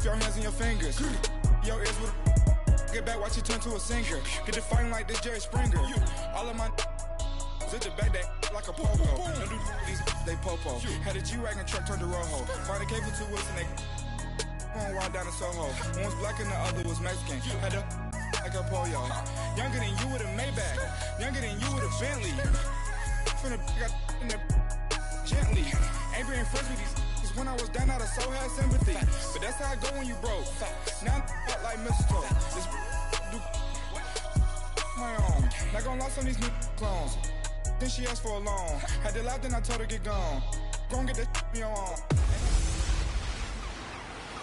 your hands and your fingers. Your ears with get back, watch it turn to a singer. Get the fighting like this Jerry Springer. All of my zip the back that like a popo. Don't do these they popo. Had a G-Wagon truck turned to Rojo. Find a cable 2 wheels and they one ride down to Soho. One was black and the other was Mexican. Had a like a pollo. Younger than you with a Maybach. Younger than you with a Bentley. From the got in the gently. Ain't been friends with these. When I was down out of so had sympathy. But that's how I go when you broke. Now I'm like mistletoe. This do my own. Not gonna lost on these new clones. Then she asked for a loan. Had to laugh, then I told her get gone. Gon' get that me on.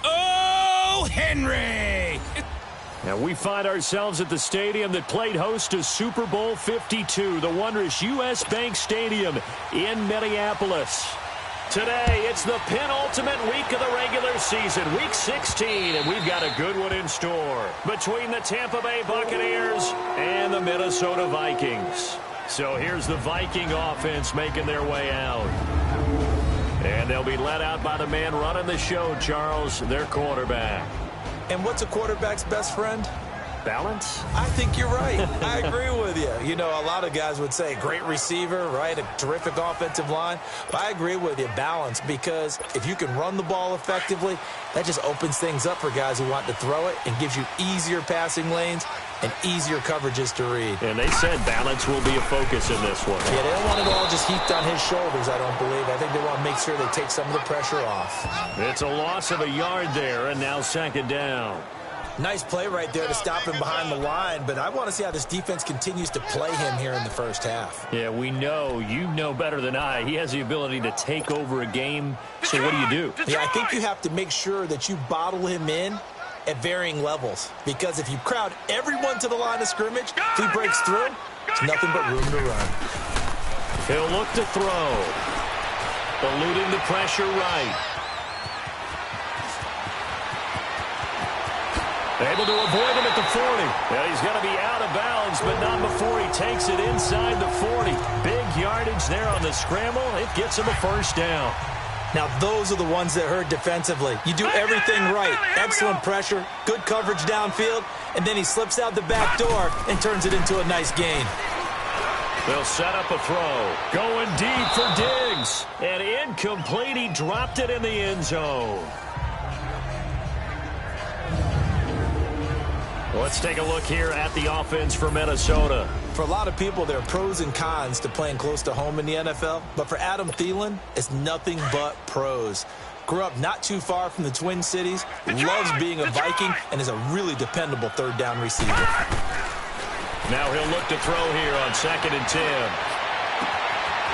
Oh, Henry! Now we find ourselves at the stadium that played host to Super Bowl 52, the wondrous U.S. Bank Stadium in Minneapolis. Today, it's the penultimate week of the regular season, week 16, and we've got a good one in store between the Tampa Bay Buccaneers and the Minnesota Vikings. So here's the Viking offense making their way out. And they'll be led out by the man running the show, Charles, their quarterback. And what's a quarterback's best friend? Balance? I think you're right. I agree with you. You know, a lot of guys would say great receiver, right? A terrific offensive line. But I agree with you, balance, because if you can run the ball effectively, that just opens things up for guys who want to throw it and gives you easier passing lanes and easier coverages to read. And they said balance will be a focus in this one. Yeah, they don't want it all just heaped on his shoulders, I don't believe. I think they want to make sure they take some of the pressure off. It's a loss of a yard there, and now second down. Nice play right there to stop him behind the line, but I want to see how this defense continues to play him here in the first half. Yeah, we know. You know better than I. He has the ability to take over a game, so what do you do? Yeah, I think you have to make sure that you bottle him in at varying levels, because if you crowd everyone to the line of scrimmage, if he breaks through, it's nothing but room to run. He'll look to throw. Eluding the pressure right. Able to avoid him at the 40. Yeah, he's going to be out of bounds, but not before he takes it inside the 40. Big yardage there on the scramble. It gets him a first down. Now, those are the ones that hurt defensively. You do everything right. Excellent pressure, good coverage downfield, and then he slips out the back door and turns it into a nice gain. They'll set up a throw. Going deep for Diggs. And incomplete. He dropped it in the end zone. Let's take a look here at the offense for Minnesota. For a lot of people, there are pros and cons to playing close to home in the NFL. But for Adam Thielen, it's nothing but pros. Grew up not too far from the Twin Cities, loves being a Viking, and is a really dependable third down receiver. Now he'll look to throw here on 2nd and 10.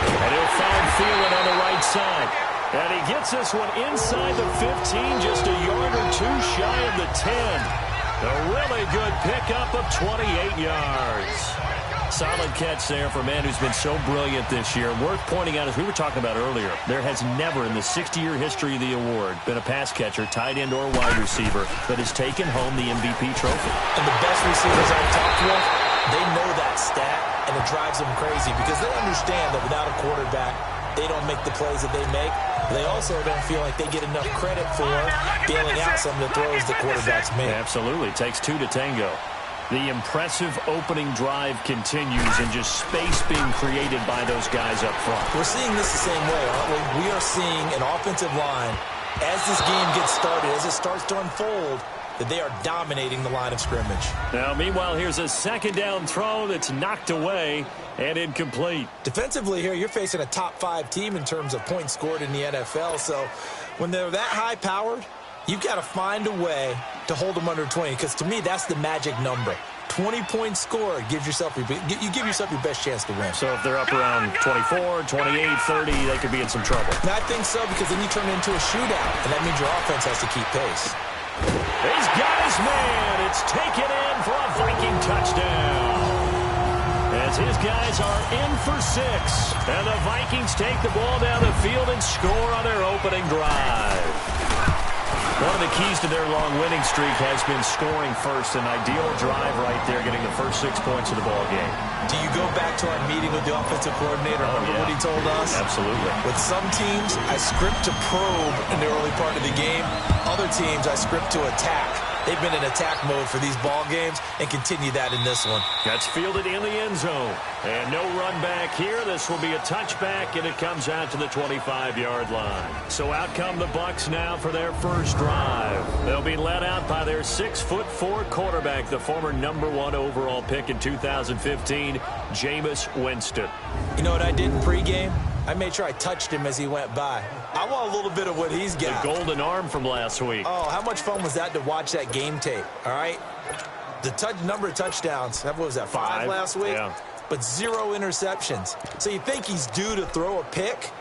And he'll find Thielen on the right side. And he gets this one inside the 15, just a yard or two shy of the 10. A really good pickup of 28 yards. Solid catch there for a man who's been so brilliant this year. Worth pointing out, as we were talking about earlier, there has never in the 60-year history of the award been a pass catcher, tight end, or wide receiver that has taken home the MVP trophy. And the best receivers I've talked with, they know that stat, and it drives them crazy because they understand that without a quarterback, they don't make the plays that they make. They also don't feel like they get enough credit for bailing out some of the throws the quarterbacks make. Absolutely. It takes two to tango. The impressive opening drive continues, and just space being created by those guys up front. We're seeing this the same way, aren't we? We are seeing an offensive line, as this game gets started, as it starts to unfold, that they are dominating the line of scrimmage. Now, meanwhile, here's a second down throw that's knocked away and incomplete. Defensively here, you're facing a top 5 team in terms of points scored in the NFL. So when they're that high-powered, you've got to find a way to hold them under 20, because to me, that's the magic number. 20 points scored, you give yourself your best chance to win. So if they're up around 24, 28, 30, they could be in some trouble. And I think so, because then you turn it into a shootout, and that means your offense has to keep pace. He's got his man. It's taken in for a Viking touchdown. As his guys are in for 6. And the Vikings take the ball down the field and score on their opening drive. One of the keys to their long winning streak has been scoring first. An ideal drive right there, getting the first 6 points of the ball game. Do you go back to our meeting with the offensive coordinator? Remember what he told us? Absolutely. With some teams, I script to probe in the early part of the game. Other teams, I script to attack. They've been in attack mode for these ball games and continue that in this one. That's fielded in the end zone. And no run back here. This will be a touchback, and it comes out to the 25-yard line. So out come the Bucs now for their first drive. They'll be led out by their 6'4" quarterback, the former #1 overall pick in 2015, Jameis Winston. You know what I did in pregame? I made sure I touched him as he went by. I want a little bit of what he's got. The golden arm from last week. Oh, how much fun was that to watch that game tape, all right? The number of touchdowns, what was that, 5 last week? Yeah. But 0 interceptions. So you think he's due to throw a pick?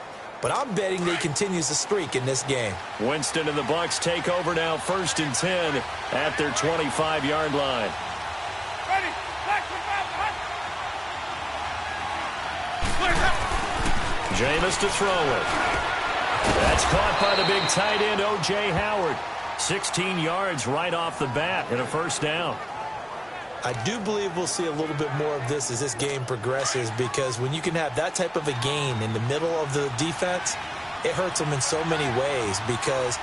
But I'm betting that he continues the streak in this game. Winston and the Bucs take over now, 1st and 10 at their 25-yard line. Jameis to throw it. That's caught by the big tight end, O.J. Howard. 16 yards right off the bat and a first down. I do believe we'll see a little bit more of this as this game progresses, because when you can have that type of a gain in the middle of the defense, it hurts them in so many ways, because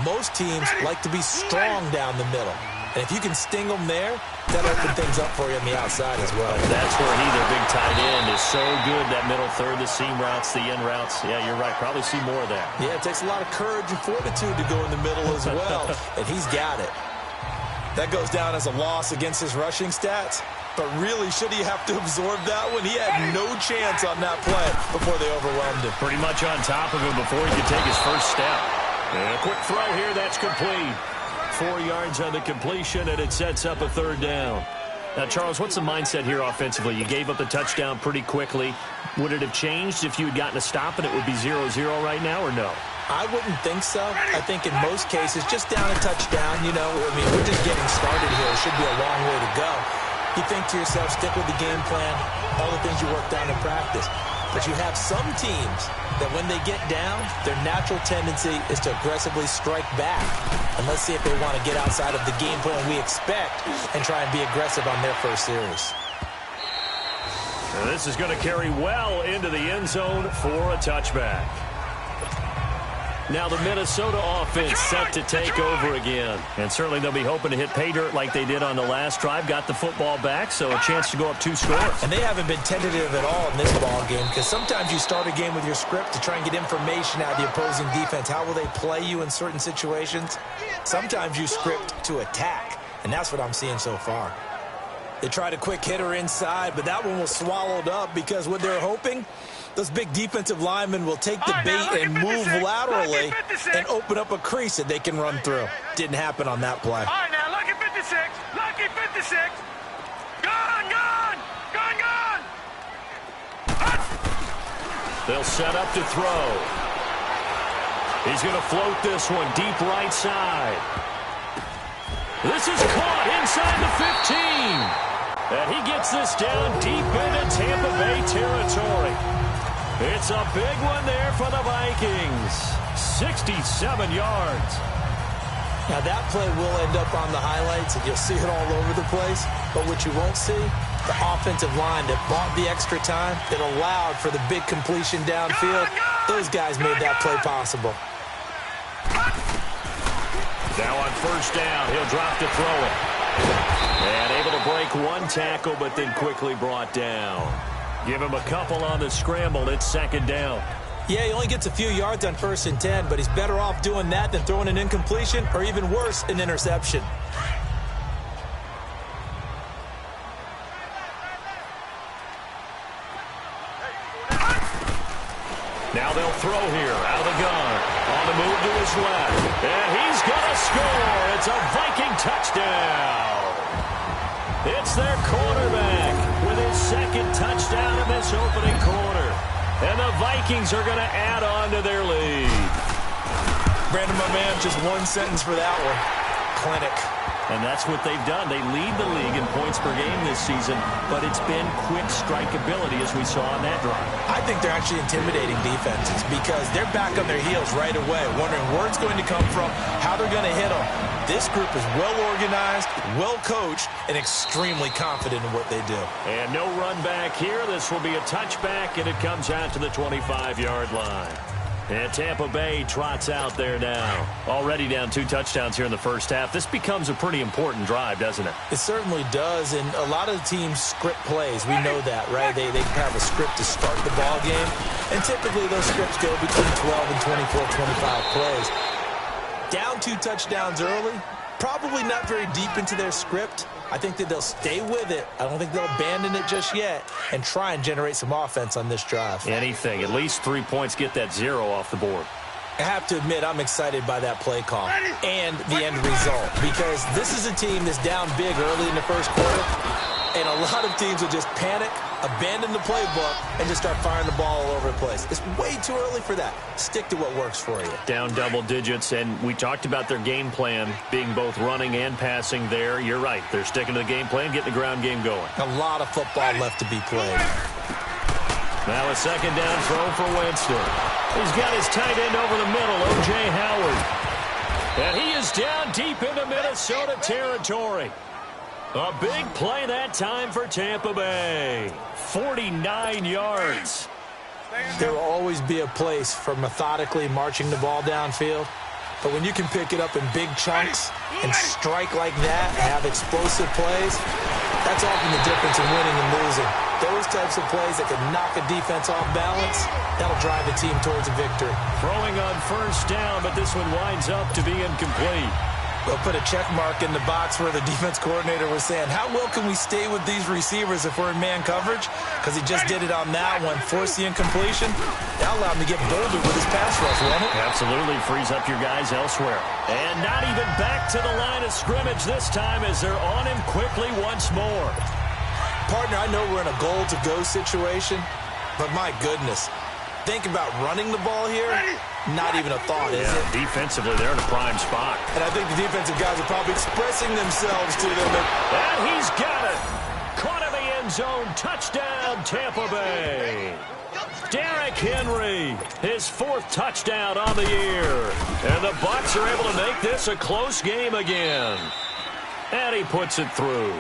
most teams like to be strong down the middle. And if you can sting them there, that'll open things up for you on the outside as well. That's where their big tight end, is so good. That middle third, the seam routes, the end routes. Yeah, you're right. Probably see more of that. Yeah, it takes a lot of courage and fortitude to go in the middle as well. And he's got it. That goes down as a loss against his rushing stats. But really, should he have to absorb that one? He had no chance on that play before they overwhelmed him. Pretty much on top of him before he could take his first step. And a quick throw here. That's complete. 4 yards on the completion, and it sets up a 3rd down. Now, Charles, what's the mindset here offensively? You gave up the touchdown pretty quickly. Would it have changed if you had gotten a stop and it would be 0-0 right now, or no? I wouldn't think so. I think in most cases, just down a touchdown, you know, I mean, we're just getting started here. It should be a long way to go. You think to yourself, stick with the game plan, all the things you worked on in practice. But you have some teams that when they get down, their natural tendency is to aggressively strike back. And let's see if they want to get outside of the game plan we expect and try and be aggressive on their first series. And this is going to carry well into the end zone for a touchback. Now the Minnesota offense set to take over again. And certainly they'll be hoping to hit pay dirt like they did on the last drive. Got the football back, so a chance to go up 2 scores. And they haven't been tentative at all in this ball game, because sometimes you start a game with your script to try and get information out of the opposing defense. How will they play you in certain situations? Sometimes you script to attack, and that's what I'm seeing so far. They tried a quick hitter inside, but that one was swallowed up, because what they're hoping, those big defensive linemen will take the bait and move laterally and open up a crease that they can run through. Didn't happen on that play. All right, now, lucky 56. Lucky 56. Gone, gone. Gone, gone. They'll set up to throw. He's going to float this one deep right side. This is caught inside the 15. And he gets this down deep into Tampa Bay territory. It's a big one there for the Vikings. 67 yards. Now that play will end up on the highlights, and you'll see it all over the place. But what you won't see, the offensive line that bought the extra time, that allowed for the big completion downfield. Those guys made that play possible. Now on 1st down, he'll drop to throw it. And able to break one tackle, but then quickly brought down. Give him a couple on the scramble. It's 2nd down. Yeah, he only gets a few yards on 1st and 10, but he's better off doing that than throwing an incompletion, or even worse, an interception. Now they'll throw here out of the gun. On the move to his left. And he's going to score. It's a Viking touchdown. It's their quarterback with his 2nd touchdown in this opening quarter. And the Vikings are going to add on to their lead. Brandon, my man, just one sentence for that one. Clinic. And that's what they've done. They lead the league in points per game this season, but it's been quick strikeability as we saw on that drive. I think they're actually intimidating defenses because they're back on their heels right away, wondering where it's going to come from, how they're going to hit them. This group is well organized, well coached, and extremely confident in what they do. And no run back here. This will be a touchback, and it comes out to the 25-yard line. And Tampa Bay trots out there now. Already down 2 touchdowns here in the first half. This becomes a pretty important drive, doesn't it? It certainly does, and a lot of the teams script plays. We know that, right? They have a script to start the ball game, and typically those scripts go between 12 and 24, 25 plays. Down 2 touchdowns early, probably not very deep into their script. I think that they'll stay with it. I don't think they'll abandon it just yet and try and generate some offense on this drive. Anything. At least 3 points, get that 0 off the board. I have to admit, I'm excited by that play call and the end result because this is a team that's down big early in the first quarter, and a lot of teams will just panic, abandon the playbook, and just start firing the ball all over the place. It's way too early for that. Stick to what works for you. Down double digits, and we talked about their game plan being both running and passing there. You're right. They're sticking to the game plan, getting the ground game going. A lot of football left to be played. Now a second down throw for Winston. He's got his tight end over the middle, O.J. Howard. And he is down deep into Minnesota territory. A big play that time for Tampa Bay. 49 yards. There will always be a place for methodically marching the ball downfield. But when you can pick it up in big chunks and strike like that and have explosive plays, that's often the difference in winning and losing. Those types of plays that can knock a defense off balance, that'll drive a team towards a victory. Throwing on first down, but this one winds up to be incomplete. They'll put a check mark in the box where the defense coordinator was saying, how well can we stay with these receivers if we're in man coverage? Because he just did it on that one, forced the incompletion. That'll allow him to get bolder with his pass rush, won't it? Absolutely frees up your guys elsewhere. And not even back to the line of scrimmage this time as they're on him quickly once more. Partner, I know we're in a goal-to-go situation, but my goodness, think about running the ball here. Not even a thought, is it? Defensively, they're in a prime spot. And I think the defensive guys are probably expressing themselves to them. And he's got it. Caught in the end zone. Touchdown, Tampa Bay. Derrick Henry, his 4th touchdown on the year. And the Bucs are able to make this a close game again. And he puts it through.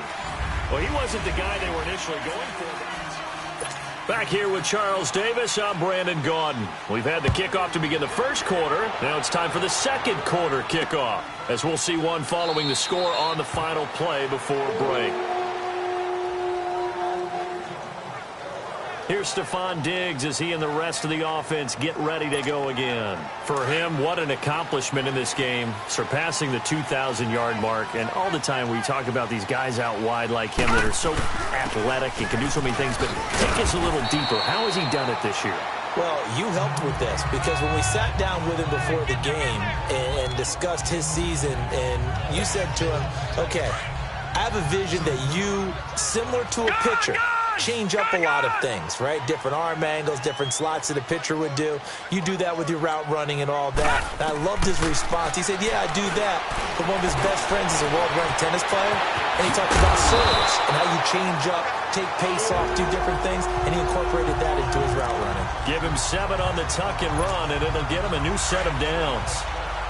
Well, he wasn't the guy they were initially going for. Back here with Charles Davis, I'm Brandon Gaudin. We've had the kickoff to begin the first quarter. Now it's time for the second quarter kickoff, as we'll see one following the score on the final play before break. Here's Stephon Diggs as he and the rest of the offense get ready to go again. For him, what an accomplishment in this game, surpassing the 2,000-yard mark. And all the time we talk about these guys out wide like him that are so athletic and can do so many things, but take us a little deeper. How has he done it this year? Well, you helped with this because when we sat down with him before the game and discussed his season, and you said to him, okay, I have a vision that you, similar to a pitcher, change up a lot of things, right? Different arm angles, different slots that a pitcher would do. You do that with your route running and all that. And I loved his response. He said, yeah, I do that. But one of his best friends is a world-ranked tennis player. And he talked about service and how you change up, take pace off, do different things. And he incorporated that into his route running. Give him 7 on the tuck and run, and it'll get him a new set of downs.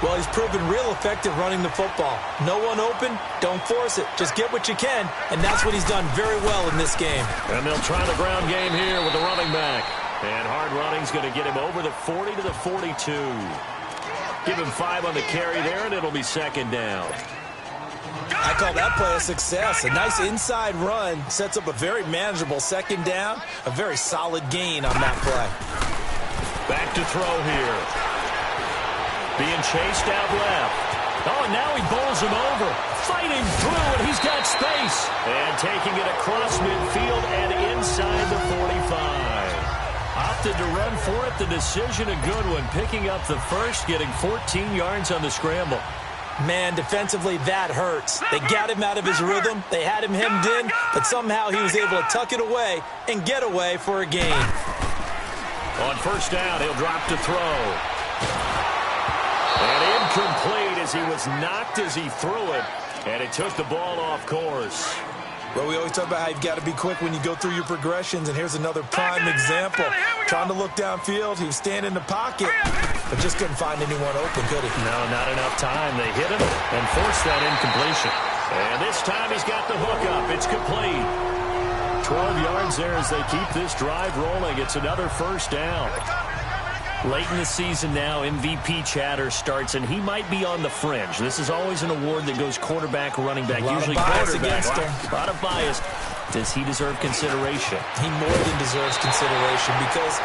Well, he's proven real effective running the football. No one open, don't force it. Just get what you can, and that's what he's done very well in this game. And they'll try the ground game here with the running back. And hard running's going to get him over the 40 to the 42. Give him 5 on the carry there, and it'll be second down. I call that play a success. A nice inside run sets up a very manageable second down. A very solid gain on that play. Back to throw here. Being chased out left. Oh, and now he bowls him over. Fighting through, and he's got space. And taking it across midfield and inside the 45. Opted to run for it. The decision a good one. Picking up the first, getting 14 yards on the scramble. Man, defensively, that hurts. They got him out of his rhythm. They had him hemmed in, but somehow he was able to tuck it away and get away for a gain. On first down, he'll drop to throw. And incomplete as he was knocked as he threw it. And it took the ball off course. Well, we always talk about how you've got to be quick when you go through your progressions, and here's another prime example. Trying to look downfield, he was standing in the pocket, but just couldn't find anyone open, could he? No, not enough time. They hit him and forced that incompletion. And this time he's got the hook up. It's complete. 12 yards there as they keep this drive rolling. It's another first down. Late in the season now, MVP chatter starts, and he might be on the fringe. This is always an award that goes quarterback, running back, usually quarterback. A lot of bias. Does he deserve consideration? He more than deserves consideration because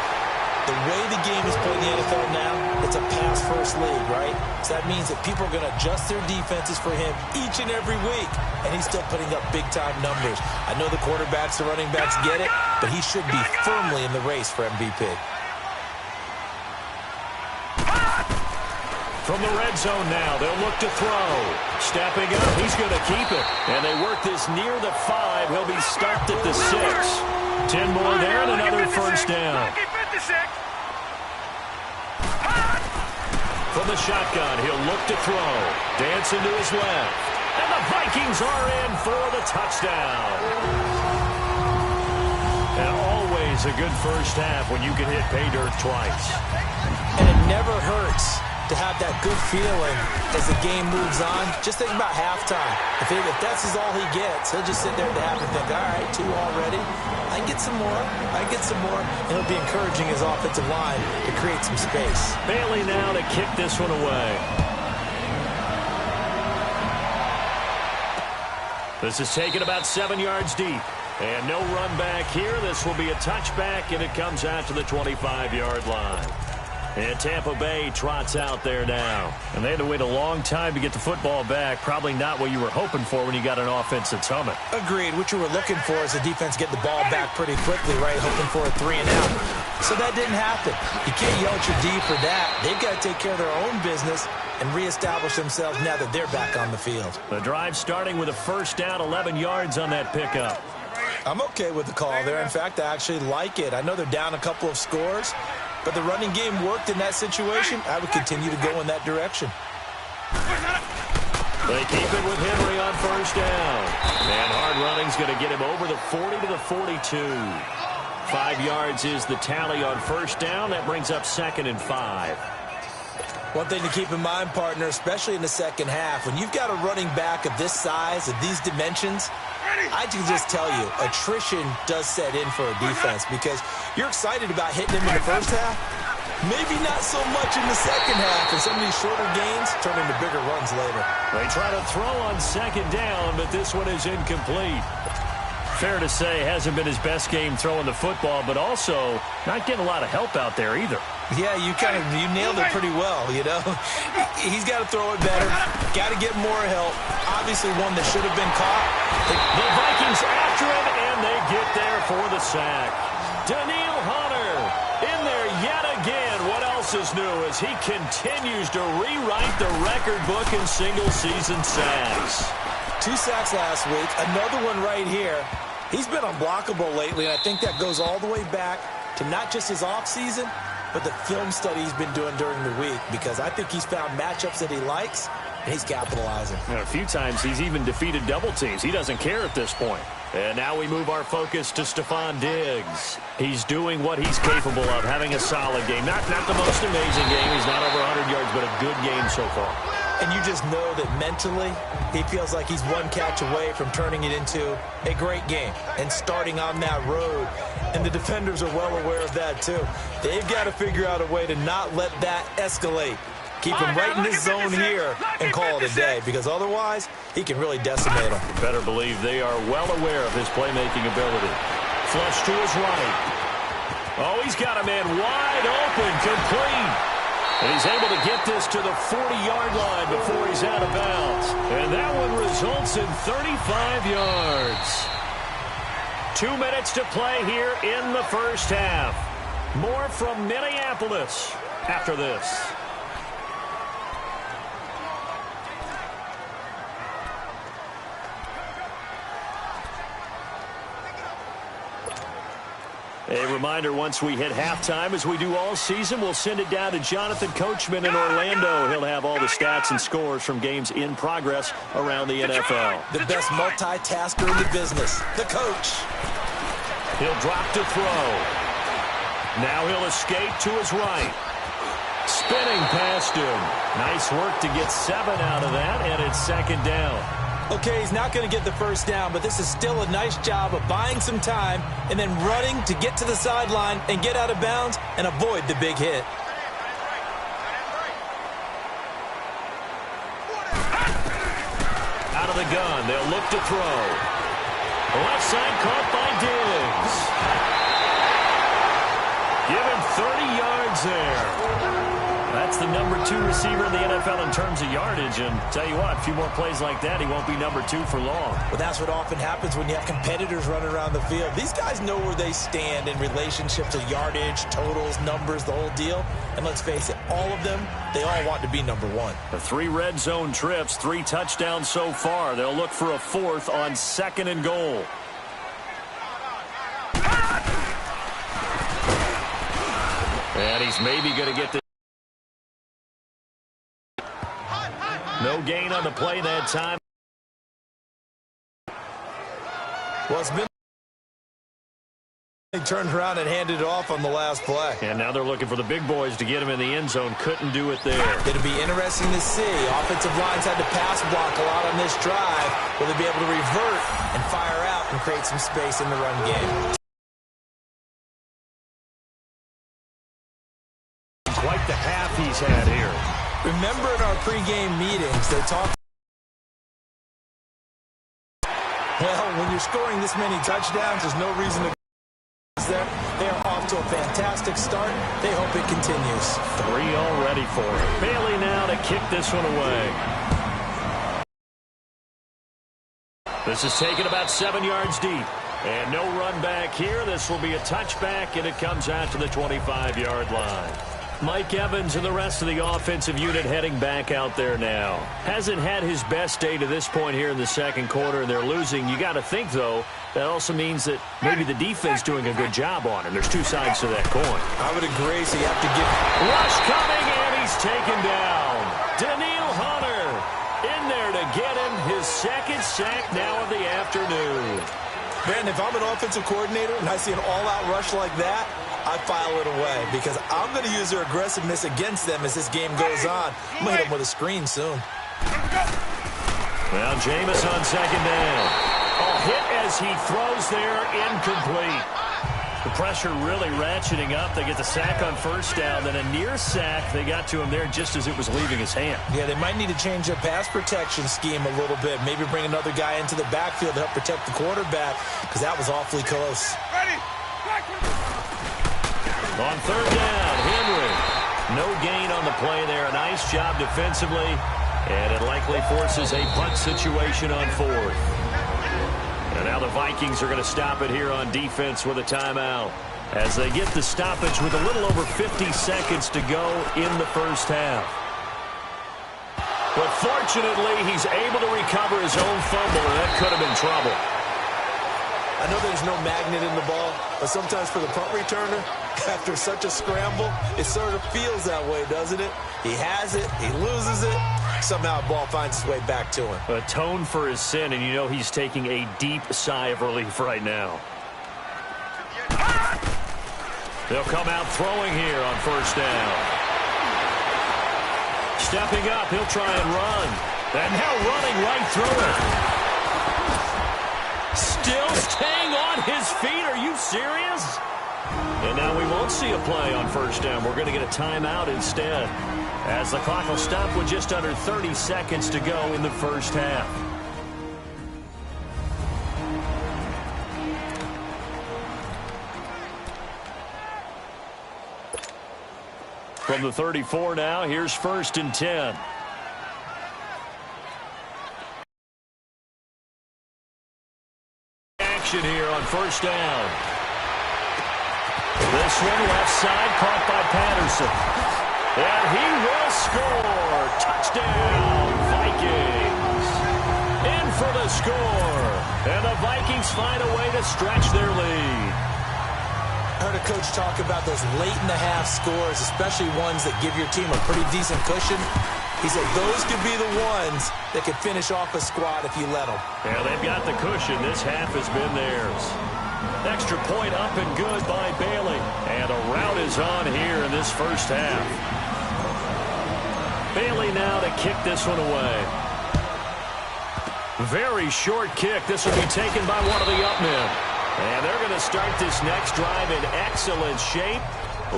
the way the game is played in the NFL now, it's a pass-first league, right? So that means that people are going to adjust their defenses for him each and every week, and he's still putting up big-time numbers. I know the quarterbacks, the running backs get it, but he should be firmly in the race for MVP. From the red zone now, they'll look to throw. Stepping up, he's going to keep it. And they work this near the 5. He'll be stopped at the 6. 10 more there and another first down. From the shotgun, he'll look to throw. Dancing to his left. And the Vikings are in for the touchdown. And always a good first half when you can hit pay dirt twice. And it never hurts to have that good feeling as the game moves on. Just think about halftime. If that's all he gets, he'll just sit there at the half and think, all right, 2 already. I can get some more. I can get some more. And he'll be encouraging his offensive line to create some space. Bailey now to kick this one away. This is taken about 7 yards deep. And no run back here. This will be a touchback, and it comes out to the 25-yard line. And Tampa Bay trots out there now. And they had to wait a long time to get the football back. Probably not what you were hoping for when you got an offense that's humming. Agreed. What you were looking for is the defense get the ball back pretty quickly, right? Hoping for a 3 and out. So that didn't happen. You can't yell at your D for that. They've got to take care of their own business and reestablish themselves now that they're back on the field. The drive starting with a first down, 11 yards on that pickup. I'm okay with the call there. In fact, I actually like it. I know they're down a couple of scores, but the running game worked in that situation. I would continue to go in that direction. They keep it with Henry on first down. And hard running's going to get him over the 40 to the 42. 5 yards is the tally on first down. That brings up 2nd and 5. One thing to keep in mind, partner, especially in the second half, when you've got a running back of this size, of these dimensions, I can just tell you, attrition does set in for a defense because you're excited about hitting him in the first half. Maybe not so much in the second half, and some of these shorter gains turn into bigger runs later. They try to throw on second down, but this one is incomplete. Fair to say, hasn't been his best game throwing the football, but also not getting a lot of help out there either. Yeah, you nailed it pretty well, you know. He's got to throw it better, got to get more help. Obviously one that should have been caught. The Vikings after him, and they get there for the sack. Daniil Hunter in there yet again. What else is new as he continues to rewrite the record book in single-season sacks. 2 sacks last week, another one right here. He's been unblockable lately, and I think that goes all the way back to not just his offseason, but the film study he's been doing during the week, because I think he's found matchups that he likes, and he's capitalizing. And a few times he's even defeated double teams. He doesn't care at this point. And now we move our focus to Stephon Diggs. He's doing what he's capable of, having a solid game. Not the most amazing game. He's not over 100 yards, but a good game so far. And you just know that mentally he feels like he's one catch away from turning it into a great game and starting on that road. And the defenders are well aware of that too. They've got to figure out a way to not let that escalate. Keep him right in his zone here and call it a day, because otherwise he can really decimate him. You better believe they are well aware of his playmaking ability. Flush to his right. Oh, he's got a man wide open, complete. And he's able to get this to the 40-yard line before he's out of bounds. And that one results in 35 yards. 2 minutes to play here in the first half. More from Minneapolis after this. A reminder, once we hit halftime, as we do all season, we'll send it down to Jonathan Coachman in Orlando. He'll have all the stats and scores from games in progress around the NFL. The best multitasker in the business, the coach. He'll drop to throw. Now he'll escape to his right. Spinning past him. Nice work to get 7 out of that, and it's second down. Okay, he's not going to get the first down, but this is still a nice job of buying some time and then running to get to the sideline and get out of bounds and avoid the big hit. Out of the gun, they'll look to throw. Left side caught by Diggs. Give him 30 yards there. That's the number 2 receiver in the NFL in terms of yardage. And tell you what, a few more plays like that, he won't be number 2 for long. Well, that's what often happens when you have competitors running around the field. These guys know where they stand in relationship to yardage, totals, numbers, the whole deal. And let's face it, all of them, they all want to be number 1. The 3 red zone trips, 3 touchdowns so far. They'll look for a 4th on 2nd and goal. And he's maybe going to get the... No gain on the play that time. Well, it's been... He turned around and handed it off on the last play. And now they're looking for the big boys to get him in the end zone. Couldn't do it there. It'll be interesting to see. Offensive lines had to pass block a lot on this drive. Will they be able to revert and fire out and create some space in the run game? Quite the half he's had here. Remember in our pregame meetings, they talked. Well, when you're scoring this many touchdowns, there's no reason to there. They are off to a fantastic start. They hope it continues. 3 already for him. Bailey now to kick this one away. This is taken about 7 yards deep. And no run back here. This will be a touchback, and it comes out to the 25-yard line. Mike Evans and the rest of the offensive unit heading back out there now. Hasn't had his best day to this point here in the second quarter, and they're losing. You got to think, though, that also means that maybe the defense doing a good job on him. There's 2 sides to that coin. I would agree, so you have to give... Rush coming, and he's taken down. Daniil Hunter in there to get him his 2nd sack now of the afternoon. Man, if I'm an offensive coordinator and I see an all-out rush like that, I file it away because I'm going to use their aggressiveness against them as this game goes on. I'm going to hit them with a screen soon. Well, Jameis on 2nd down. A hit as he throws there, incomplete. The pressure really ratcheting up. They get the sack on 1st down, then a near sack. They got to him there just as it was leaving his hand. Yeah, they might need to change their pass protection scheme a little bit. Maybe bring another guy into the backfield to help protect the quarterback because that was awfully close. On 3rd down, Henry. No gain on the play there. A nice job defensively. And it likely forces a punt situation on 4th. And now the Vikings are going to stop it here on defense with a timeout. As they get the stoppage with a little over 50 seconds to go in the first half. But fortunately, he's able to recover his own fumble, and that could have been trouble. I know there's no magnet in the ball, but sometimes for the punt returner, after such a scramble, it sort of feels that way, doesn't it? He has it, he loses it, somehow the ball finds its way back to him. Atone for his sin, and you know he's taking a deep sigh of relief right now. They'll come out throwing here on 1st down. Stepping up, he'll try and run. And now running right through it. Still staying on his feet. Are you serious? And now we won't see a play on 1st down. We're going to get a timeout instead, as the clock will stop with just under 30 seconds to go in the first half. From the 34 now, here's 1st and 10. Action here on 1st down. This one left side caught by Patterson. And he will score. Touchdown, Vikings. In for the score. And the Vikings find a way to stretch their lead. I heard a coach talk about those late-in-the-half scores, especially ones that give your team a pretty decent cushion. He said those could be the ones that could finish off a squad if you let them. Yeah, they've got the cushion. This half has been theirs. Extra point up and good by Bailey. And a rout is on here in this first half. Bailey now to kick this one away. Very short kick. This will be taken by one of the up men. And they're going to start this next drive in excellent shape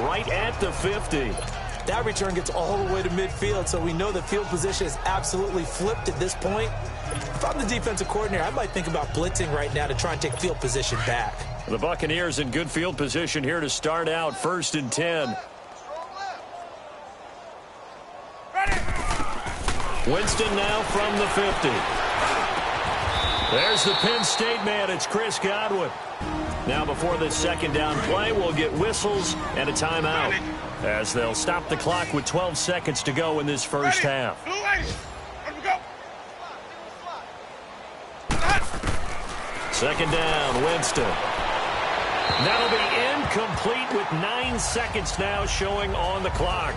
right at the 50. That return gets all the way to midfield, so we know the field position is absolutely flipped at this point. If I'm the defensive coordinator, I might think about blitzing right now to try and take field position back. The Buccaneers in good field position here to start out 1st and 10. Winston now from the 50. There's the Penn State man. It's Chris Godwin. Now before this second down play, we'll get whistles and a timeout as they'll stop the clock with 12 seconds to go in this first half. Second down, Winston. That'll be incomplete with 9 seconds now showing on the clock.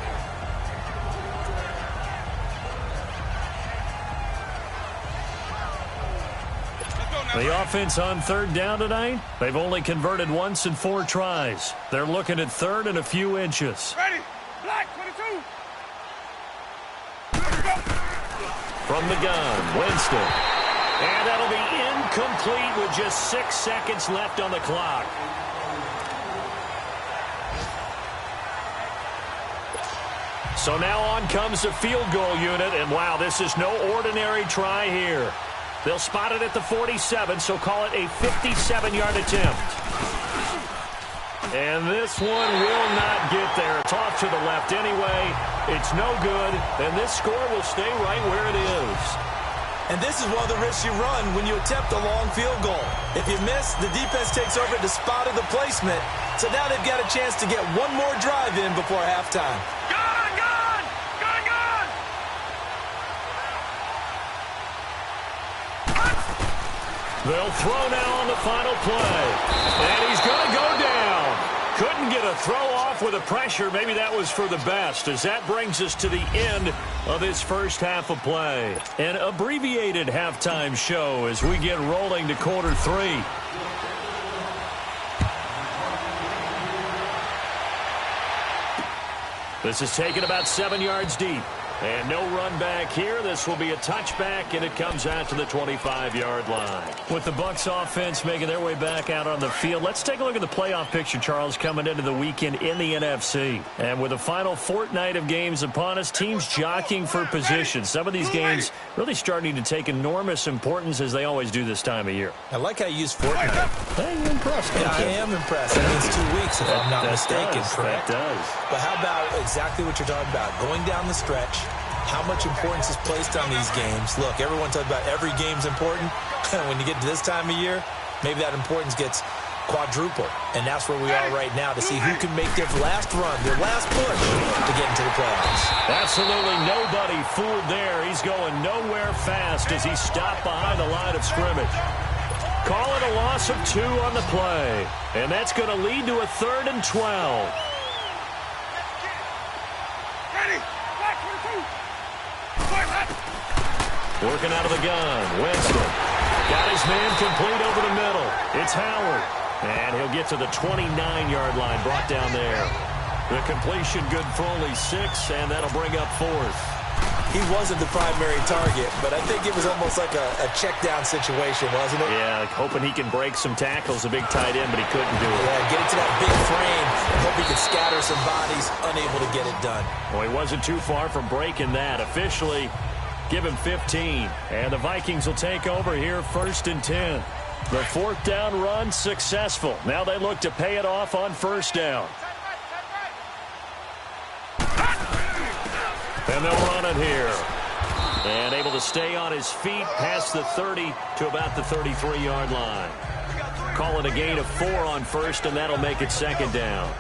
The offense on third down tonight, they've only converted once in 4 tries. They're looking at third and a few inches. Ready. Black 22. From the gun, Winston. And that'll be incomplete with just 6 seconds left on the clock. So now on comes the field goal unit, and wow, this is no ordinary try here. They'll spot it at the 47, so call it a 57-yard attempt. And this one will not get there. It's off to the left anyway. It's no good, and this score will stay right where it is. And this is one of the risks you run when you attempt a long field goal. If you miss, the defense takes over at the spot of the placement. So now they've got a chance to get one more drive in before halftime. They'll throw now on the final play. And he's going to go down. Couldn't get a throw off with the pressure. Maybe that was for the best, as that brings us to the end of this first half of play. An abbreviated halftime show as we get rolling to quarter 3. This is taken about 7 yards deep. And no run back here. This will be a touchback, and it comes out to the 25-yard line. With the Bucs offense making their way back out on the field, let's take a look at the playoff picture, Charles, coming into the weekend in the NFC. And with the final fortnight of games upon us, teams jockeying for position. Some of these games really starting to take enormous importance, as they always do this time of year. I like how you use fortnight. Hey, you're impressed. Yeah, I am impressed. That means 2 weeks, if I'm not mistaken, correct? That does. But how about exactly what you're talking about? Going down the stretch, how much importance is placed on these games. Look, everyone talks about every game's important. When you get to this time of year, maybe that importance gets quadruple. And that's where we are right now to see who can make their last run, their last push to get into the playoffs. Absolutely nobody fooled there. He's going nowhere fast as he stopped behind the line of scrimmage. Call it a loss of 2 on the play. And that's going to lead to a 3rd and 12. Ready. Black 22. Working out of the gun, Winston. Got his man complete over the middle. It's Howard. And he'll get to the 29-yard line, brought down there. The completion good for only 6, and that'll bring up 4th. He wasn't the primary target, but I think it was almost like a check-down situation, wasn't it? Yeah, hoping he can break some tackles, a big tight end, but he couldn't do it. Yeah, get it to that big frame and hope he could scatter some bodies, unable to get it done. Well, he wasn't too far from breaking that. Officially, give him 15. And the Vikings will take over here 1st and 10. The 4th down run successful. Now they look to pay it off on 1st down. And they'll run it here. And able to stay on his feet past the 30 to about the 33-yard line. Call it a gain of 4 on 1st, and that'll make it 2nd down.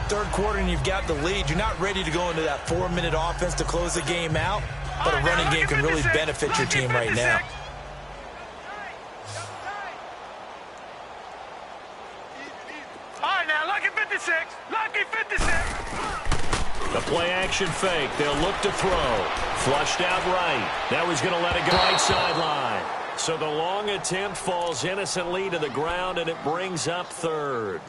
3rd quarter and you've got the lead. You're not ready to go into that 4-minute offense to close the game out, but a running game can really benefit your team right now. All right, now, look at 56. Play action fake. They'll look to throw. Flushed out right. Now he's going to let it go right sideline. So the long attempt falls innocently to the ground, and it brings up third.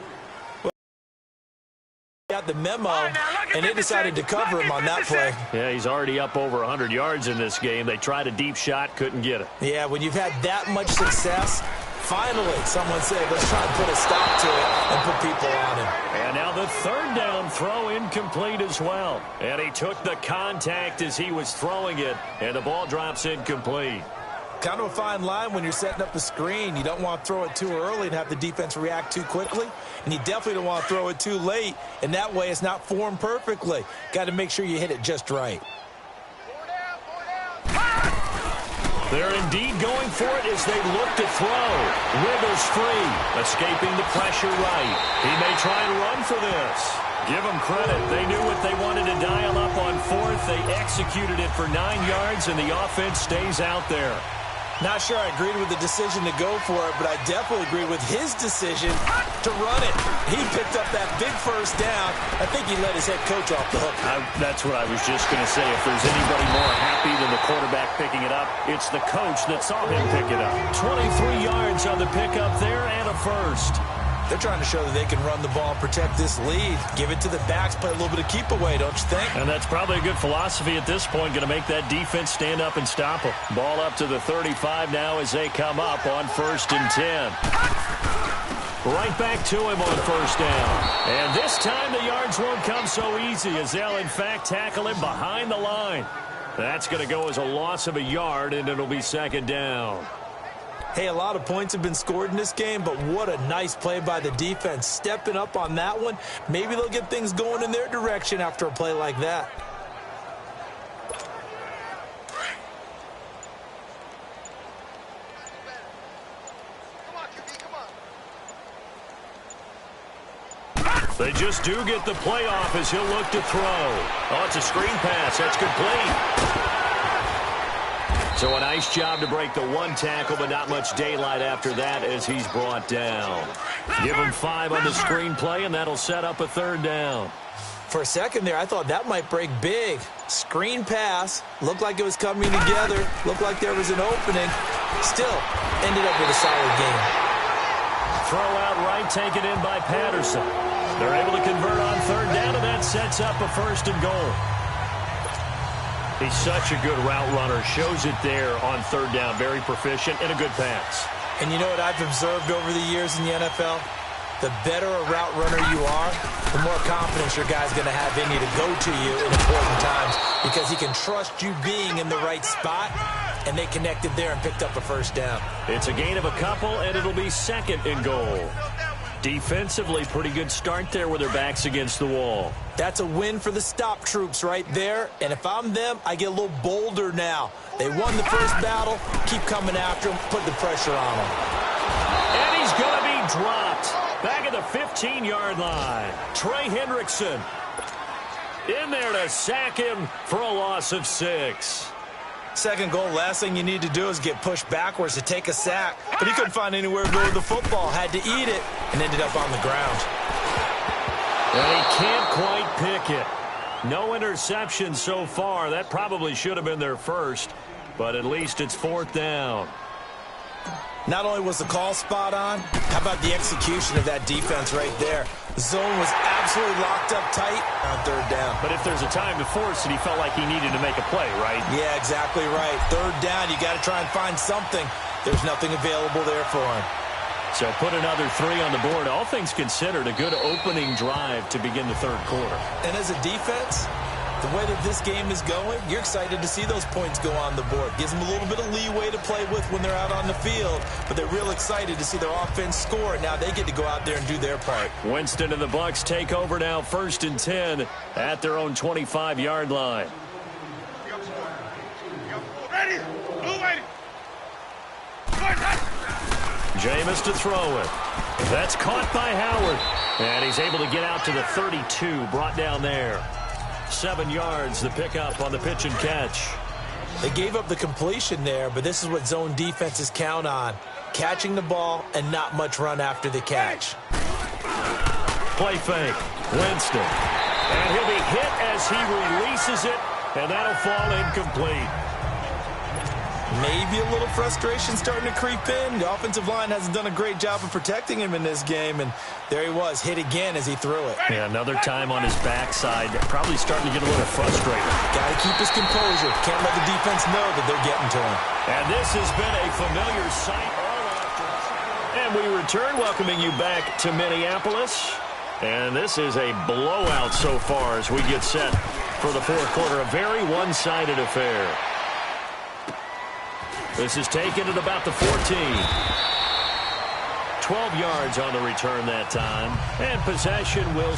Got the memo, and they decided to cover him on that play. Yeah, he's already up over 100 yards in this game. They tried a deep shot, couldn't get it. Yeah, when you've had that much success, finally someone said, let's try and put a stop to it and put people on him. And now the third down throw incomplete as well. And he took the contact as he was throwing it, and the ball drops incomplete. Kind of a fine line when you're setting up the screen. You don't want to throw it too early and have the defense react too quickly. And you definitely don't want to throw it too late. And that way it's not formed perfectly. Got to make sure you hit it just right. They're indeed going for it as they look to throw. Wiggles free, escaping the pressure right. He may try and run for this. Give them credit. They knew what they wanted to dial up on fourth. They executed it for 9 yards, and the offense stays out there. Not sure I agreed with the decision to go for it, but I definitely agreed with his decision to run it. He picked up that big first down. I think he let his head coach off the hook. That's what I was just going to say. If there's anybody more happy than the quarterback picking it up, it's the coach that saw him pick it up. 23 yards on the pickup there and a first. They're trying to show that they can run the ball and protect this lead. Give it to the backs, play a little bit of keep away, don't you think? And that's probably a good philosophy at this point. Going to make that defense stand up and stop them. Ball up to the 35 now as they come up on 1st and 10. Right back to him on 1st down. And this time the yards won't come so easy as they'll, in fact, tackle him behind the line. That's going to go as a loss of a yard, and it'll be 2nd down. Hey, a lot of points have been scored in this game, but what a nice play by the defense. Stepping up on that one, maybe they'll get things going in their direction after a play like that. They just do get the play off as he'll look to throw. Oh, it's a screen pass. That's complete. So a nice job to break the one tackle, but not much daylight after that as he's brought down. Give him 5 on the screen play, and that'll set up a 3rd down. For a second there, I thought that might break big. Screen pass. Looked like it was coming together. Looked like there was an opening. Still, ended up with a solid game. Throw out right, taken in by Patterson. They're able to convert on 3rd down, and that sets up a 1st and goal. He's such a good route runner. Shows it there on 3rd down. Very proficient and a good pass. And you know what I've observed over the years in the NFL? The better a route runner you are, the more confidence your guy's going to have in you to go to you in important times because he can trust you being in the right spot, and they connected there and picked up a 1st down. It's a gain of a couple, and it'll be 2nd and goal. Defensively, pretty good start there with their backs against the wall. That's a win for the stop troops right there. And if I'm them, I get a little bolder now. They won the first battle. Keep coming after them. Put the pressure on them. And he's going to be dropped. Back at the 15-yard line. Trey Hendrickson in there to sack him for a loss of 6. 2nd goal, last thing you need to do is get pushed backwards to take a sack. But he couldn't find anywhere to go with the football. Had to eat it and ended up on the ground. And he can't quite pick it. No interception so far. That probably should have been their first, but at least it's 4th down. Not only was the call spot on, how about the execution of that defense right there? The zone was absolutely locked up tight on 3rd down. But if there's a time to force it, he felt like he needed to make a play, right? Yeah, exactly right. 3rd down, you got to try and find something. There's nothing available there for him. So put another 3 on the board. All things considered, a good opening drive to begin the 3rd quarter. And as a defense, the way that this game is going, you're excited to see those points go on the board. Gives them a little bit of leeway to play with when they're out on the field, but they're real excited to see their offense score. Now they get to go out there and do their part. Winston and the Bucs take over now, 1st and 10 at their own 25-yard line. Ready? Ready? Jameis to throw it. That's caught by Howard. And he's able to get out to the 32, brought down there. 7 yards, the pickup on the pitch and catch. They gave up the completion there, but this is what zone defenses count on. Catching the ball and not much run after the catch. Play fake. Winston. And he'll be hit as as he releases it, and that'll fall incomplete. Maybe a little frustration starting to creep in. The offensive line hasn't done a great job of protecting him in this game, and there he was, hit again as he threw it. Yeah, another time on his backside, probably starting to get a little frustrated. Got to keep his composure. Can't let the defense know that they're getting to him. And this has been a familiar sight all after. And we return, welcoming you back to Minneapolis. And this is a blowout so far as we get set for the fourth quarter. A very one-sided affair. This is taken at about the 14. 12 yards on the return that time. And possession will...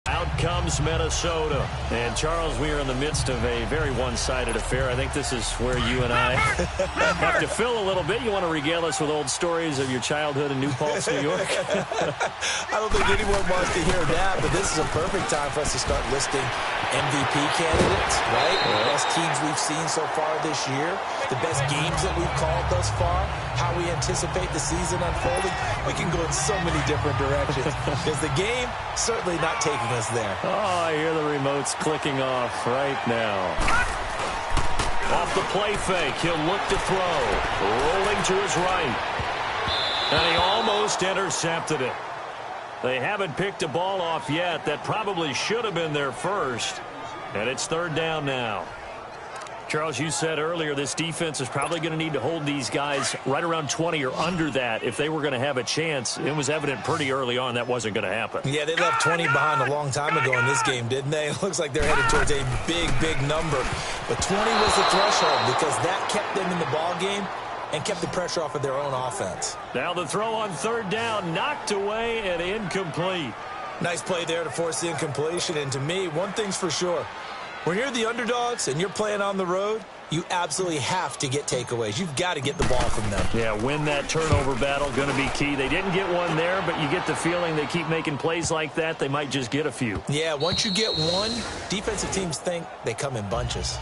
Out comes Minnesota. And, Charles, we are in the midst of a very one-sided affair. I think this is where you and I have to fill a little bit. You want to regale us with old stories of your childhood in New Paltz, New York? I don't think anyone wants to hear that, but this is a perfect time for us to start listing MVP candidates, right? The best teams we've seen so far this year, the best games that we've called thus far, how we anticipate the season unfolding. We can go in so many different directions because the game certainly not taking us there. Oh, I hear the remotes clicking off right now. Off the play fake, he'll look to throw. Rolling to his right. And he almost intercepted it. They haven't picked a ball off yet. That probably should have been their first. And it's third down now. Charles, you said earlier this defense is probably going to need to hold these guys right around 20 or under that if they were going to have a chance. It was evident pretty early on that wasn't going to happen. Yeah, they left 20 behind a long time ago in this game, didn't they? It looks like they're headed towards a big, big number. But 20 was the threshold because that kept them in the ball game and kept the pressure off of their own offense. Now the throw on third down, knocked away and incomplete. Nice play there to force the incompletion. And to me, one thing's for sure. When you're the underdogs and you're playing on the road, you absolutely have to get takeaways. You've got to get the ball from them. Yeah, win that turnover battle, going to be key. They didn't get one there, but you get the feeling they keep making plays like that, they might just get a few. Yeah, once you get one, defensive teams think they come in bunches.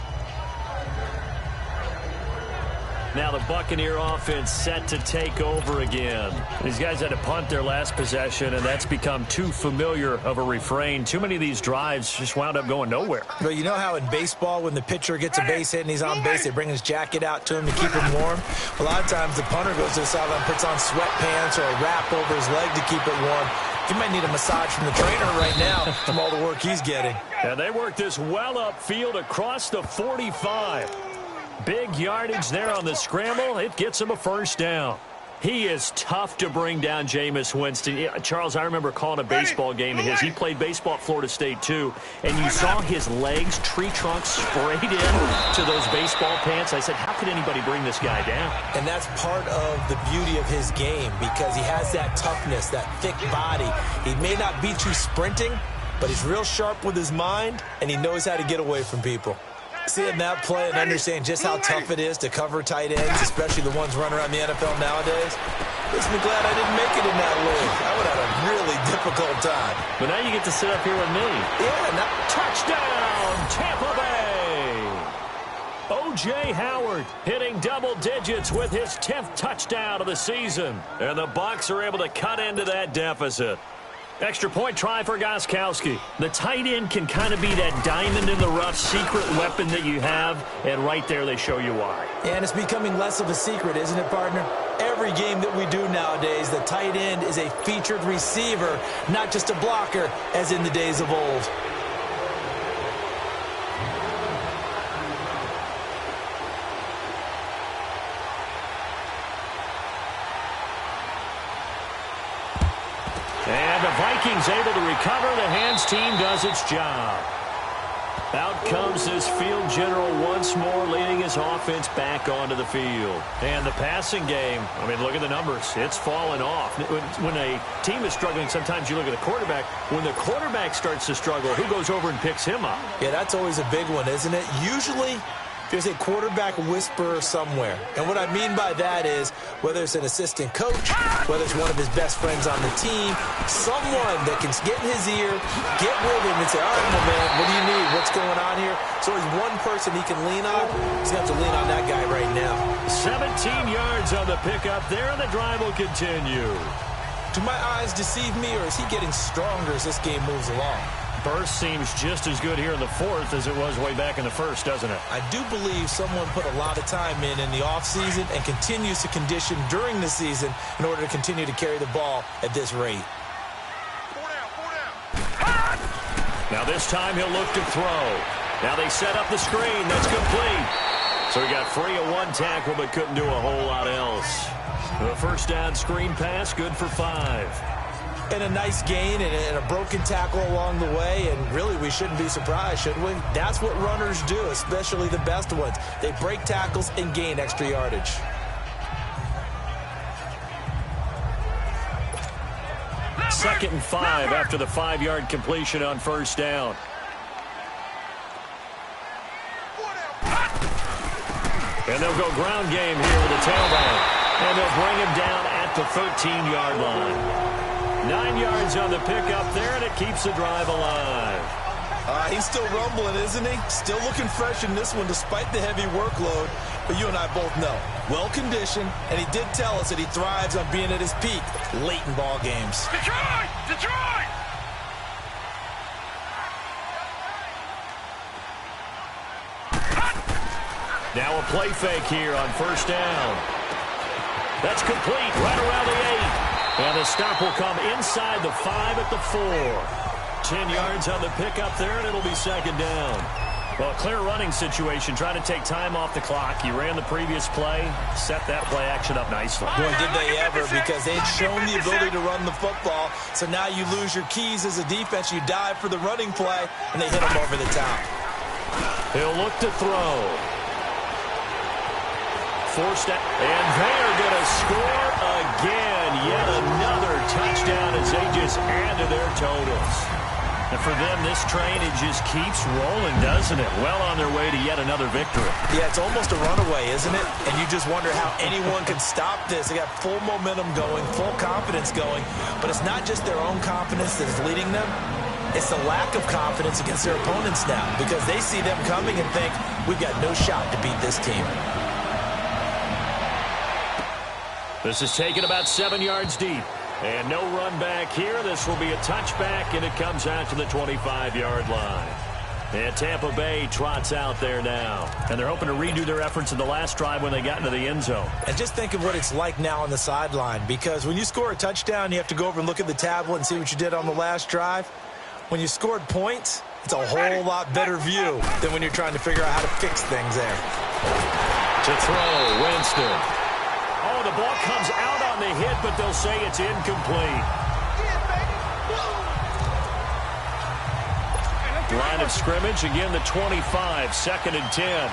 Now the Buccaneer offense set to take over again. These guys had to punt their last possession, and that's become too familiar of a refrain. Too many of these drives just wound up going nowhere. But you know how in baseball, when the pitcher gets a base hit and he's on base, they bring his jacket out to him to keep him warm? A lot of times the punter goes to the sideline, puts on sweatpants or a wrap over his leg to keep it warm. He might need a massage from the trainer right now from all the work he's getting. And they work this well upfield across the 45. Big yardage there on the scramble. It gets him a first down. He is tough to bring down, Jameis Winston. Yeah, Charles, I remember calling a baseball game of his. He played baseball at Florida State, too. And you saw his legs, tree trunks sprayed in to those baseball pants. I said, how could anybody bring this guy down? And that's part of the beauty of his game because he has that toughness, that thick body. He may not beat you sprinting, but he's real sharp with his mind, and he knows how to get away from people. Seeing that play and understand just how tough it is to cover tight ends, especially the ones running around the NFL nowadays, makes me glad I didn't make it in that league. I would have had a really difficult time. But now you get to sit up here with me. Yeah. Touchdown, Tampa Bay! O.J. Howard hitting double digits with his 10th touchdown of the season. And the Bucs are able to cut into that deficit. Extra point try for Gostkowski. The tight end can kind of be that diamond in the rough secret weapon that you have, and right there they show you why. And it's becoming less of a secret, isn't it, partner? Every game that we do nowadays, the tight end is a featured receiver, not just a blocker, as in the days of old. And the Vikings able to recover. The hands team does its job. Out comes this field general once more, leading his offense back onto the field. And the passing game, I mean, look at the numbers. It's fallen off. When a team is struggling, sometimes you look at the quarterback. When the quarterback starts to struggle, who goes over and picks him up? Yeah, that's always a big one, isn't it? Usually, there's a quarterback whisperer somewhere. And what I mean by that is whether it's an assistant coach, whether it's one of his best friends on the team, someone that can get in his ear, get with him and say, all right, my man, what do you need? What's going on here? So there's one person he can lean on. He's going to have to lean on that guy right now. 17 yards on the pickup there, and the drive will continue. Do my eyes deceive me, or is he getting stronger as this game moves along? Burst seems just as good here in the fourth as it was way back in the first, doesn't it? I do believe someone put a lot of time in the offseason and continues to condition during the season in order to continue to carry the ball at this rate. Now this time he'll look to throw. Now they set up the screen. That's complete. So he got free of one tackle but couldn't do a whole lot else. The first down screen pass, good for 5. And a nice gain and a broken tackle along the way, and really we shouldn't be surprised, should we? That's what runners do, especially the best ones. They break tackles and gain extra yardage. Second and 5 after the 5-yard completion on first down. And they'll go ground game here with a tailback. And they'll bring him down at the 13-yard line. 9 yards on the pickup there, and it keeps the drive alive. He's still rumbling, isn't he? Still looking fresh in this one despite the heavy workload. But you and I both know, well-conditioned, and he did tell us that he thrives on being at his peak late in ball games. Detroit! Detroit! Now a play fake here on first down. That's complete right around the 8. And the stop will come inside the 5 at the 4. 10 yards on the pickup there, and it'll be second down. Well, clear running situation, trying to take time off the clock. He ran the previous play, set that play action up nicely. Boy, did they ever, because they'd shown the ability to run the football. So now you lose your keys as a defense. You dive for the running play, and they hit him over the top. He'll look to throw. Forced out, and they're going to score again. Yet another touchdown as they just add to their totals. And for them, this train, it just keeps rolling, doesn't it? Well on their way to yet another victory. Yeah, it's almost a runaway, isn't it? And you just wonder how anyone can stop this. They got full momentum going, full confidence going. But it's not just their own confidence that's leading them. It's the lack of confidence against their opponents now, because they see them coming and think, we've got no shot to beat this team. This is taken about 7 yards deep. And no run back here. This will be a touchback, and it comes out to the 25-yard line. And Tampa Bay trots out there now. And they're hoping to redo their efforts in the last drive when they got into the end zone. And just think of what it's like now on the sideline, because when you score a touchdown, you have to go over and look at the tablet and see what you did on the last drive. When you scored points, it's a whole lot better view than when you're trying to figure out how to fix things there. To throw, Winston. Oh, the ball comes out on the hit, but they'll say it's incomplete. Line of scrimmage, again the 25, 2nd and 10.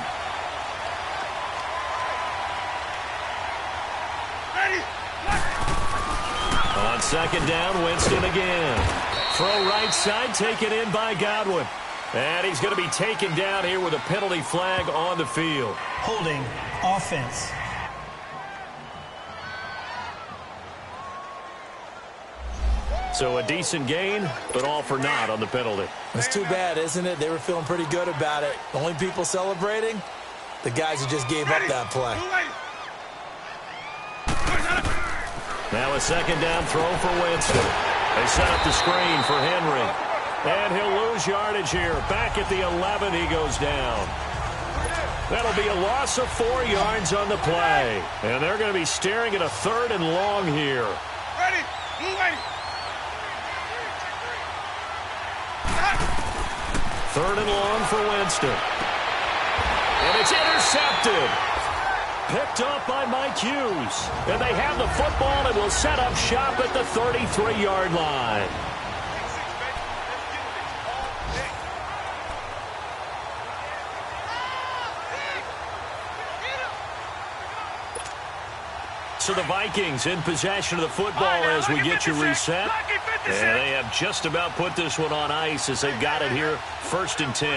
On second down, Winston again. Throw right side, taken in by Godwin. And he's going to be taken down here with a penalty flag on the field. Holding offense. So a decent gain, but all for naught on the penalty. It's too bad, isn't it? They were feeling pretty good about it. The only people celebrating, the guys who just gave up that play. Now a second down throw for Winston. They set up the screen for Henry. And he'll lose yardage here. Back at the 11, he goes down. That'll be a loss of 4 yards on the play. And they're going to be staring at a 3rd and long here. Ready, moving. 3rd and long for Winston. And it's intercepted. Picked up by Mike Hughes. And they have the football and will set up shop at the 33-yard line. So the Vikings in possession of the football as we get you reset. And they have just about put this one on ice as they've got it here, 1st and 10.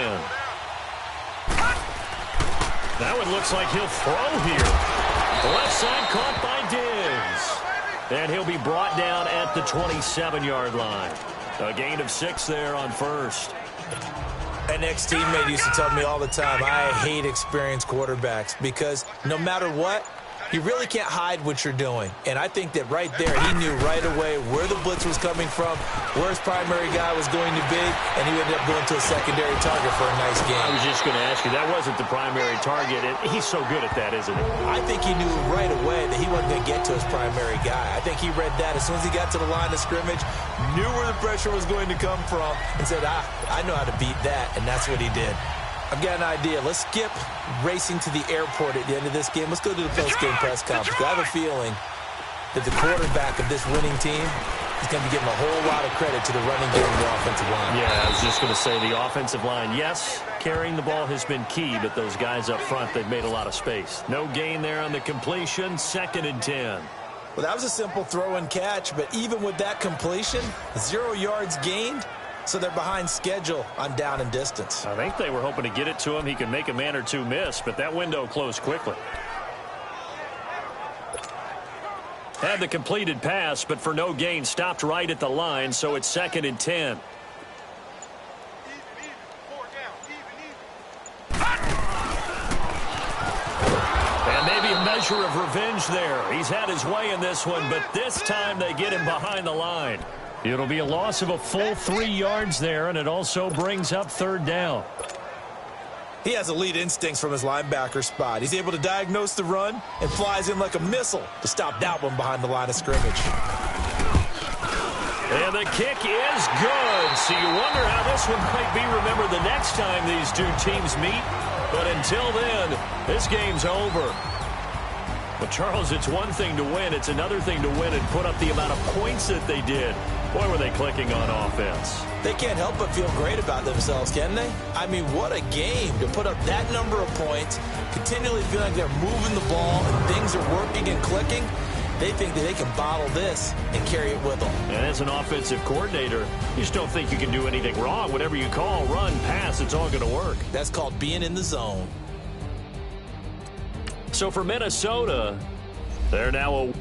That one looks like he'll throw here. The left side caught by Diggs. And he'll be brought down at the 27-yard line. A gain of 6 there on 1st. An ex-teammate used to tell me all the time, I hate experienced quarterbacks because no matter what, You really can't hide what you're doing. And I think that right there, he knew right away where the blitz was coming from, where his primary guy was going to be, and he ended up going to a secondary target for a nice game. I was just going to ask you, that wasn't the primary target. He's so good at that, isn't he? I think he knew right away that he wasn't going to get to his primary guy. I think he read that as soon as he got to the line of scrimmage, knew where the pressure was going to come from, and said, I know how to beat that, and that's what he did. I've got an idea. Let's skip racing to the airport at the end of this game. Let's go to the post-game press conference. I have a feeling that the quarterback of this winning team is going to be giving a whole lot of credit to the running game and the offensive line. Yeah, I was just going to say the offensive line, yes, carrying the ball has been key, but those guys up front, they've made a lot of space. No gain there on the completion, 2nd and 10. Well, that was a simple throw and catch, but even with that completion, 0 yards gained. So they're behind schedule on down and distance. I think they were hoping to get it to him. He could make a man or two miss, but that window closed quickly. Had the completed pass, but for no gain, stopped right at the line, so it's 2nd and 10. And maybe a measure of revenge there. He's had his way in this one, but this time they get him behind the line. It'll be a loss of a full 3 yards there, and it also brings up 3rd down. He has elite instincts from his linebacker spot. He's able to diagnose the run and flies in like a missile to stop that one behind the line of scrimmage. And the kick is good. So you wonder how this one might be remembered the next time these two teams meet. But until then, this game's over. But, Charles, it's one thing to win. It's another thing to win and put up the amount of points that they did. Boy, were they clicking on offense. They can't help but feel great about themselves, can they? I mean, what a game to put up that number of points, continually feel like they're moving the ball and things are working and clicking. They think that they can bottle this and carry it with them. And as an offensive coordinator, you just don't think you can do anything wrong. Whatever you call, run, pass, it's all going to work. That's called being in the zone. So for Minnesota, they're now a